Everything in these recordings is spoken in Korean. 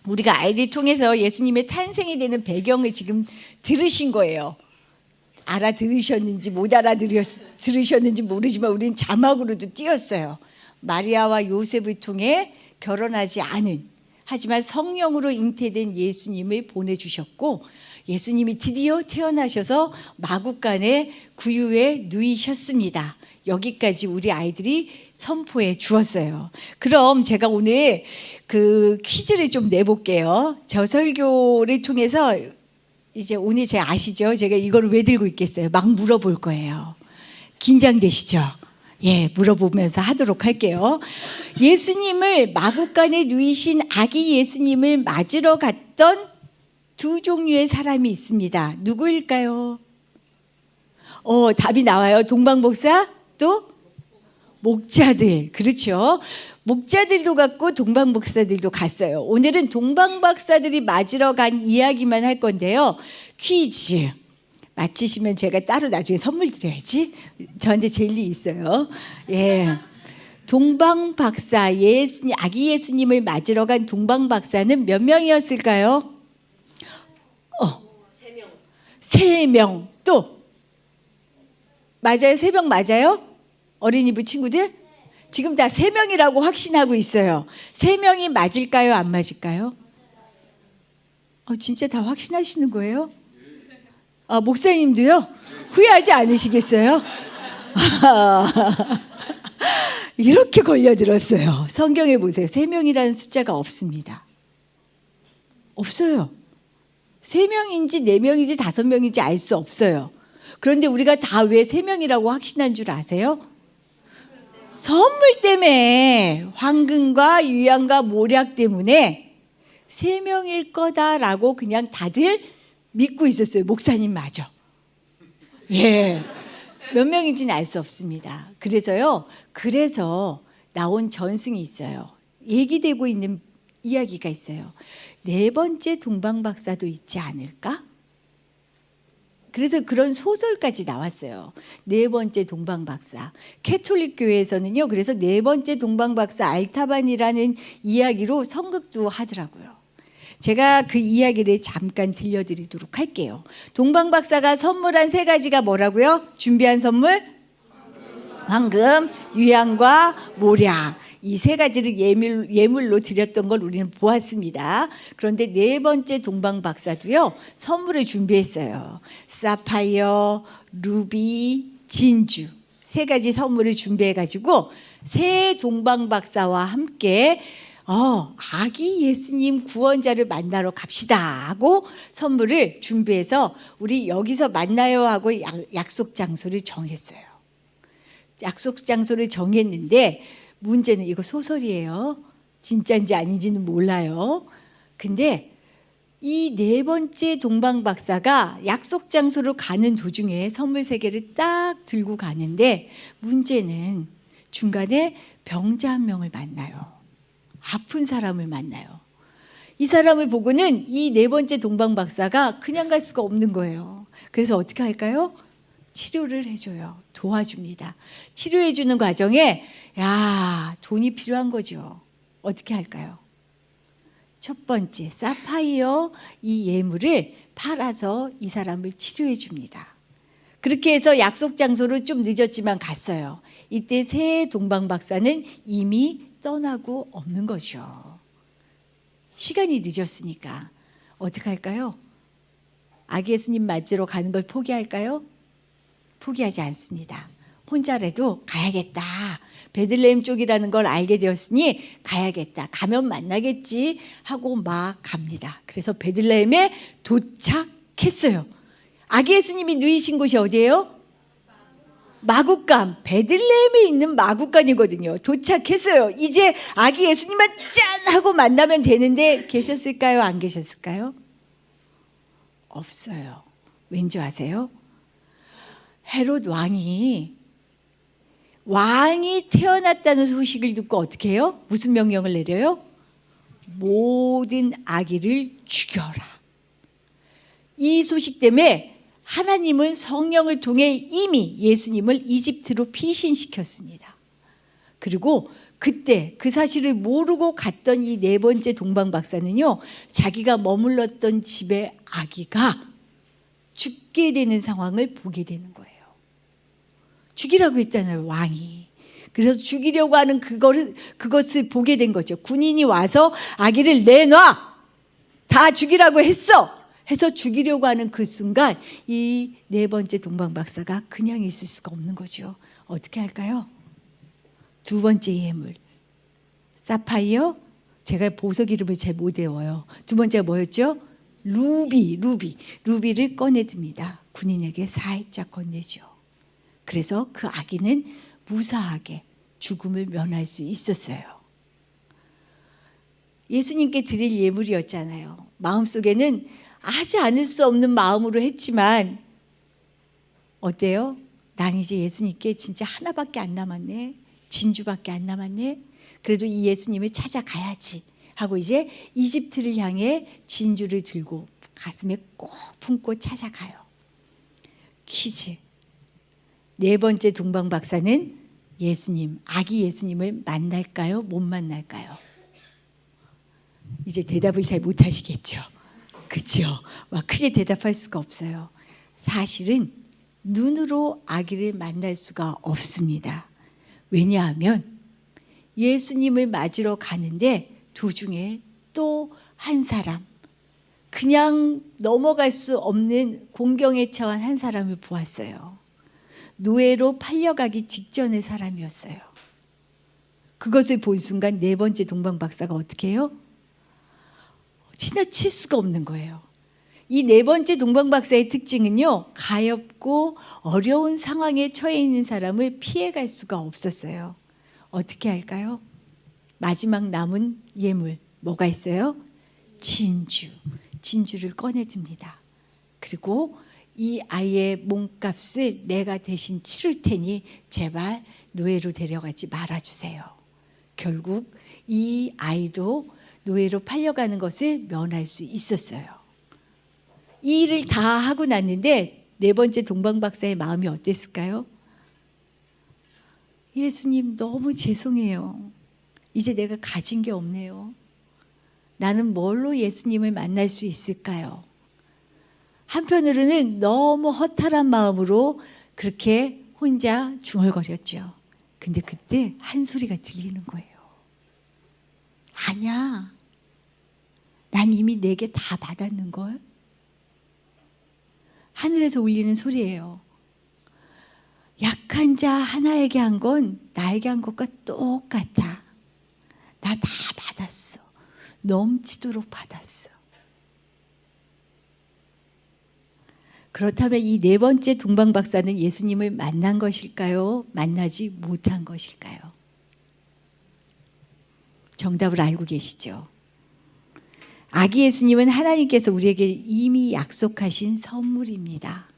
우리가 아이들 통해서 예수님의 탄생이 되는 배경을 지금 들으신 거예요. 알아들으셨는지 못 알아들으셨는지 모르지만 우리는 자막으로도 띄었어요. 마리아와 요셉을 통해 결혼하지 않은, 하지만 성령으로 잉태된 예수님을 보내주셨고, 예수님이 드디어 태어나셔서 마구간의 구유에 누이셨습니다. 여기까지 우리 아이들이 선포해 주었어요. 그럼 제가 오늘 그 퀴즈를 좀 내볼게요. 저 설교를 통해서 이제 오늘 제가 아시죠? 제가 이걸 왜 들고 있겠어요? 막 물어볼 거예요. 긴장되시죠? 예, 물어보면서 하도록 할게요. 예수님을 마구간에 누이신 아기 예수님을 맞으러 갔던 두 종류의 사람이 있습니다. 누구일까요? 답이 나와요. 동방복사, 또 목자들. 그렇죠. 목자들도 갔고 동방박사들도 갔어요. 오늘은 동방박사들이 맞으러 간 이야기만 할 건데요. 퀴즈 맞히시면 제가 따로 나중에 선물 드려야지. 저한테 젤리 있어요. 예, 동방박사, 아기 예수님을 맞으러 간 동방박사는 몇 명이었을까요? 3명. 또 맞아요? 3명 맞아요? 어린이부 친구들? 지금 다 3명이라고 확신하고 있어요. 3명이 맞을까요? 안 맞을까요? 진짜 다 확신하시는 거예요? 목사님도요? 후회하지 않으시겠어요? 이렇게 걸려들었어요. 성경에 보세요. 3명이라는 숫자가 없습니다. 없어요. 3명인지 4명인지 5명인지 알 수 없어요. 그런데 우리가 다 왜 3명이라고 확신한 줄 아세요? 선물 때문에, 황금과 유향과 모략 때문에 3명일 거다라고 그냥 다들 믿고 있었어요. 목사님 마저. 예, 몇 명인지는 알 수 없습니다. 그래서 나온 전승이 있어요. 얘기되고 있는 이야기가 있어요. 4번째 동방박사도 있지 않을까? 그래서 그런 소설까지 나왔어요. 4번째 동방박사. 캐톨릭 교회에서는요, 그래서 4번째 동방박사 알타반이라는 이야기로 선극도 하더라고요. 제가 그 이야기를 잠깐 들려드리도록 할게요. 동방박사가 선물한 3가지가 뭐라고요? 준비한 선물? 황금, 유향과 모략. 이 3가지를 예물로 드렸던 걸 우리는 보았습니다. 그런데 4번째 동방박사도요, 선물을 준비했어요. 사파이어, 루비, 진주. 3가지 선물을 준비해가지고 새 동방박사와 함께 아기 예수님 구원자를 만나러 갑시다 하고 선물을 준비해서 우리 여기서 만나요 하고 약속 장소를 정했어요. 약속 장소를 정했는데 문제는, 이거 소설이에요. 진짜인지 아닌지는 몰라요. 근데 이 4번째 동방박사가 약속 장소로 가는 도중에 선물 3개를 딱 들고 가는데, 문제는 중간에 병자 한 명을 만나요. 아픈 사람을 만나요. 이 사람을 보고는 이 4번째 동방박사가 그냥 갈 수가 없는 거예요. 그래서 어떻게 할까요? 치료를 해줘요. 도와줍니다. 치료해주는 과정에 돈이 필요한 거죠. 어떻게 할까요? 첫 번째, 사파이어 이 예물을 팔아서 이 사람을 치료해 줍니다. 그렇게 해서 약속 장소로 좀 늦었지만 갔어요. 이때 새 동방박사는 이미 떠나고 없는 거죠. 시간이 늦었으니까 어떻게 할까요? 아기 예수님 맞으러 가는 걸 포기할까요? 포기하지 않습니다. 혼자라도 가야겠다. 베들레헴 쪽이라는 걸 알게 되었으니 가야겠다. 가면 만나겠지 하고 막 갑니다. 그래서 베들레헴에 도착했어요. 아기 예수님이 누이신 곳이 어디예요? 마구간. 베들레헴에 있는 마구간이거든요. 도착했어요. 이제 아기 예수님만 짠 하고 만나면 되는데 계셨을까요? 안 계셨을까요? 없어요. 왠지 아세요? 헤롯 왕이 태어났다는 소식을 듣고 어떻게 해요? 무슨 명령을 내려요? 모든 아기를 죽여라. 이 소식 때문에 하나님은 성령을 통해 이미 예수님을 이집트로 피신시켰습니다. 그리고 그때 그 사실을 모르고 갔던 이 네 번째 동방 박사는요, 자기가 머물렀던 집의 아기가 죽게 되는 상황을 보게 되는 거예요. 죽이라고 했잖아요, 왕이. 그래서 죽이려고 하는 그것을 보게 된 거죠. 군인이 와서 아기를 내놔! 다 죽이라고 했어! 해서 죽이려고 하는 그 순간 이 네 번째 동방 박사가 그냥 있을 수가 없는 거죠. 어떻게 할까요? 두 번째 예물. 사파이어? 제가 보석 이름을 잘 못 외워요. 두 번째가 뭐였죠? 루비를 꺼내듭니다. 군인에게 살짝 건네죠. 그래서 그 아기는 무사하게 죽음을 면할 수 있었어요. 예수님께 드릴 예물이었잖아요. 마음속에는 하지 않을 수 없는 마음으로 했지만 어때요? 난 이제 예수님께 진짜 하나밖에 안 남았네. 진주밖에 안 남았네. 그래도 이 예수님을 찾아가야지 하고 이제 이집트를 향해 진주를 들고 가슴에 꼭 품고 찾아가요. 퀴즈. 네 번째 동방 박사는 예수님, 아기 예수님을 만날까요? 못 만날까요? 이제 대답을 잘 못하시겠죠. 그렇죠? 막 크게 대답할 수가 없어요. 사실은 눈으로 아기를 만날 수가 없습니다. 왜냐하면 예수님을 맞으러 가는데 도중에 또 한 사람, 그냥 넘어갈 수 없는 공경에 처한 한 사람을 보았어요. 노예로 팔려가기 직전의 사람이었어요. 그것을 본 순간 네 번째 동방 박사가 어떻게 해요? 지나칠 수가 없는 거예요. 이 네 번째 동방 박사의 특징은요, 가엾고 어려운 상황에 처해 있는 사람을 피해갈 수가 없었어요. 어떻게 할까요? 마지막 남은 예물 뭐가 있어요? 진주를 꺼내듭니다. 그리고 이 아이의 몸값을 내가 대신 치를 테니 제발 노예로 데려가지 말아주세요. 결국 이 아이도 노예로 팔려가는 것을 면할 수 있었어요. 이 일을 다 하고 났는데 네 번째 동방 박사의 마음이 어땠을까요? 예수님 너무 죄송해요. 이제 내가 가진 게 없네요. 나는 뭘로 예수님을 만날 수 있을까요? 한편으로는 너무 허탈한 마음으로 그렇게 혼자 중얼거렸죠. 근데 그때 한 소리가 들리는 거예요. 아니야. 난 이미 내게 다 받았는걸. 하늘에서 울리는 소리예요. 약한 자 하나에게 한 건 나에게 한 것과 똑같아. 나 다 받았어. 넘치도록 받았어. 그렇다면 이 네 번째 동방 박사는 예수님을 만난 것일까요? 만나지 못한 것일까요? 정답을 알고 계시죠? 아기 예수님은 하나님께서 우리에게 이미 약속하신 선물입니다.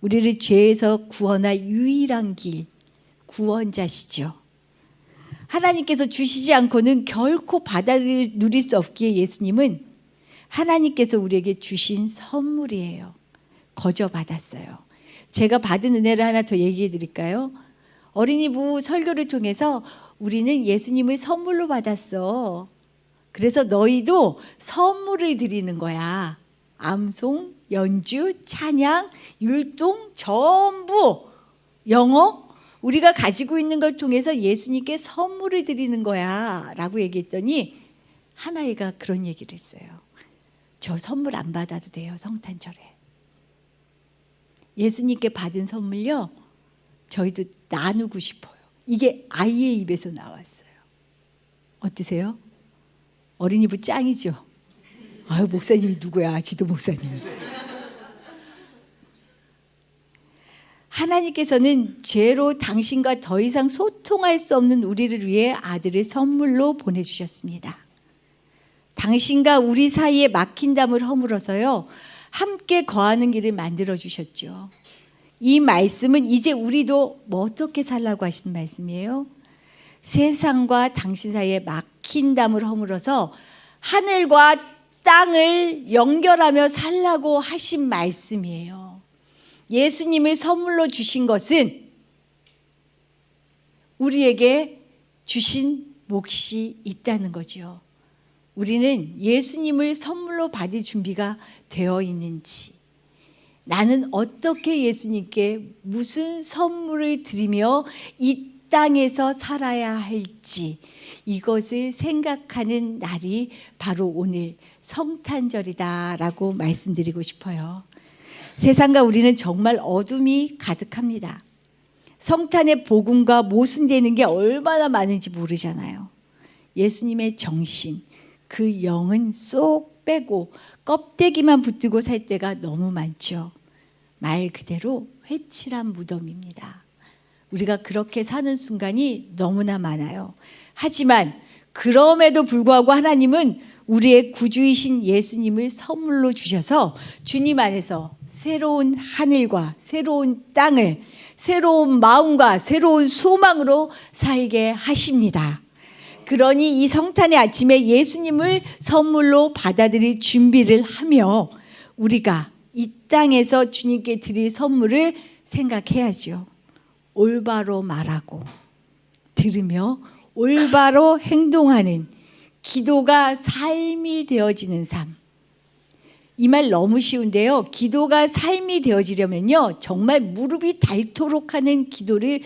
우리를 죄에서 구원할 유일한 길, 구원자시죠. 하나님께서 주시지 않고는 결코 바다를 누릴 수 없기에 예수님은 하나님께서 우리에게 주신 선물이에요. 거저 받았어요. 제가 받은 은혜를 하나 더 얘기해 드릴까요? 어린이부 설교를 통해서 우리는 예수님을 선물로 받았어. 그래서 너희도 선물을 드리는 거야. 암송, 연주, 찬양, 율동 전부 영어 우리가 가지고 있는 걸 통해서 예수님께 선물을 드리는 거야 라고 얘기했더니 하나이가 그런 얘기를 했어요. 저 선물 안 받아도 돼요. 성탄절에. 예수님께 받은 선물요, 저희도 나누고 싶어요. 이게 아이의 입에서 나왔어요. 어떠세요? 어린이부 짱이죠? 아유, 목사님이 누구야? 지도 목사님이. 하나님께서는 죄로 당신과 더 이상 소통할 수 없는 우리를 위해 아들을 선물로 보내주셨습니다. 당신과 우리 사이에 막힌 담을 허물어서요, 함께 거하는 길을 만들어주셨죠. 이 말씀은 이제 우리도 뭐 어떻게 살라고 하신 말씀이에요? 세상과 당신 사이에 막힌 담을 허물어서 하늘과 땅을 연결하며 살라고 하신 말씀이에요. 예수님을 선물로 주신 것은 우리에게 주신 몫이 있다는 거죠. 우리는 예수님을 선물로 받을 준비가 되어 있는지, 나는 어떻게 예수님께 무슨 선물을 드리며 이 땅에서 살아야 할지, 이것을 생각하는 날이 바로 오늘 성탄절이다라고 말씀드리고 싶어요. 세상과 우리는 정말 어둠이 가득합니다. 성탄의 복음과 모순되는 게 얼마나 많은지 모르잖아요. 예수님의 정신, 그 영은 쏙 빼고 껍데기만 붙들고 살 때가 너무 많죠. 말 그대로 회칠한 무덤입니다. 우리가 그렇게 사는 순간이 너무나 많아요. 하지만 그럼에도 불구하고 하나님은 우리의 구주이신 예수님을 선물로 주셔서 주님 안에서 새로운 하늘과 새로운 땅을, 새로운 마음과 새로운 소망으로 살게 하십니다. 그러니 이 성탄의 아침에 예수님을 선물로 받아들일 준비를 하며 우리가 이 땅에서 주님께 드릴 선물을 생각해야죠. 올바로 말하고 들으며 올바로 행동하는 기도가 삶이 되어지는 삶. 이 말 너무 쉬운데요. 기도가 삶이 되어지려면요, 정말 무릎이 닳도록 하는 기도를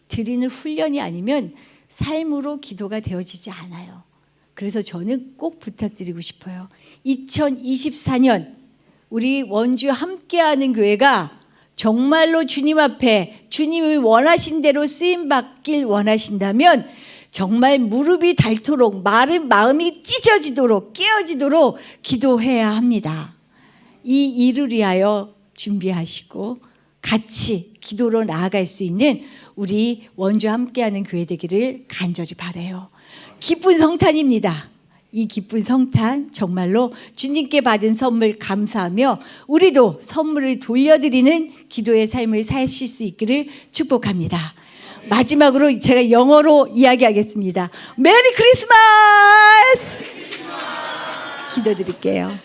드리는 훈련이 아니면 삶으로 기도가 되어지지 않아요. 그래서 저는 꼭 부탁드리고 싶어요. 2024년 우리 원주 함께하는 교회가 정말로 주님 앞에 주님이 원하신 대로 쓰임받길 원하신다면 정말 무릎이 닳도록, 마른 마음이 찢어지도록, 깨어지도록 기도해야 합니다. 이 일을 위하여 준비하시고 같이 기도로 나아갈 수 있는 우리 원주 함께하는 교회 되기를 간절히 바라요. 기쁜 성탄입니다. 이 기쁜 성탄 정말로 주님께 받은 선물 감사하며 우리도 선물을 돌려드리는 기도의 삶을 사실 수 있기를 축복합니다. 마지막으로 제가 영어로 이야기하겠습니다. 메리 크리스마스! 기도드릴게요.